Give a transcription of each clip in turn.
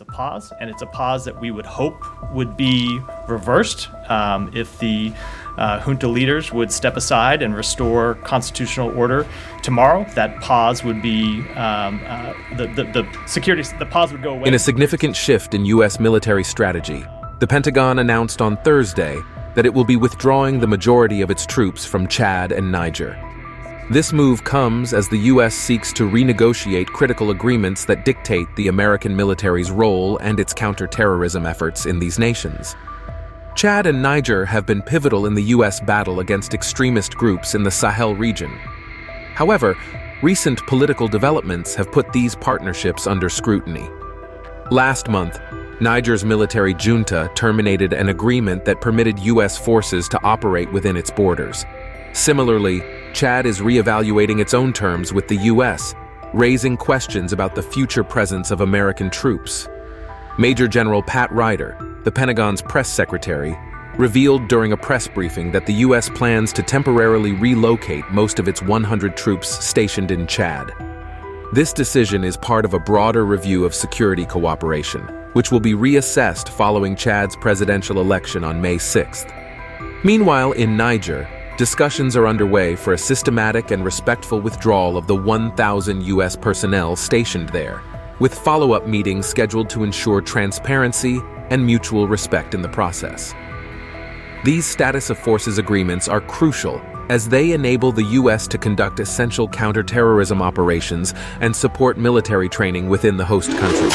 A pause, and it's a pause that we would hope would be reversed if the junta leaders would step aside and restore constitutional order tomorrow. That pause would be the pause would go away. In a significant shift in U.S. military strategy, the Pentagon announced on Thursday that it will be withdrawing the majority of its troops from Chad and Niger. This move comes as the U.S. seeks to renegotiate critical agreements that dictate the American military's role and its counterterrorism efforts in these nations. Chad and Niger have been pivotal in the U.S. battle against extremist groups in the Sahel region. However, recent political developments have put these partnerships under scrutiny. Last month, Niger's military junta terminated an agreement that permitted U.S. forces to operate within its borders. Similarly, Chad is reevaluating its own terms with the U.S., raising questions about the future presence of American troops. Major General Pat Ryder, the Pentagon's press secretary, revealed during a press briefing that the U.S. plans to temporarily relocate most of its 100 troops stationed in Chad. This decision is part of a broader review of security cooperation, which will be reassessed following Chad's presidential election on May 6th. Meanwhile, in Niger, discussions are underway for a systematic and respectful withdrawal of the 1,000 U.S. personnel stationed there, with follow-up meetings scheduled to ensure transparency and mutual respect in the process. These status of forces agreements are crucial as they enable the U.S. to conduct essential counterterrorism operations and support military training within the host country.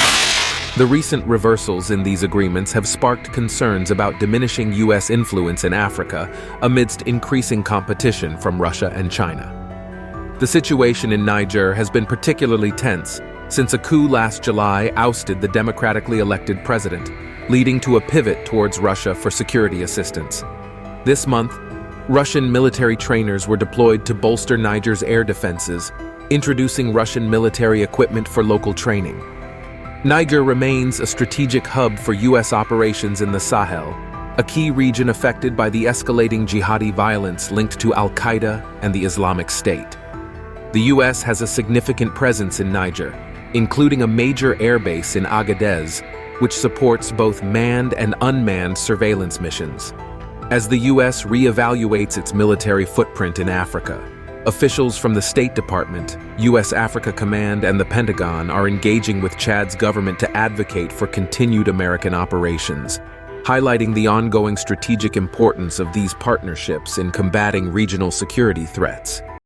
The recent reversals in these agreements have sparked concerns about diminishing U.S. influence in Africa amidst increasing competition from Russia and China. The situation in Niger has been particularly tense since a coup last July ousted the democratically elected president, leading to a pivot towards Russia for security assistance. This month, Russian military trainers were deployed to bolster Niger's air defenses, introducing Russian military equipment for local training. Niger remains a strategic hub for U.S. operations in the Sahel, a key region affected by the escalating jihadi violence linked to Al-Qaeda and the Islamic State. The U.S. has a significant presence in Niger, including a major airbase in Agadez, which supports both manned and unmanned surveillance missions. As the U.S. reevaluates its military footprint in Africa, officials from the State Department, U.S. Africa Command, and the Pentagon are engaging with Chad's government to advocate for continued American operations, highlighting the ongoing strategic importance of these partnerships in combating regional security threats.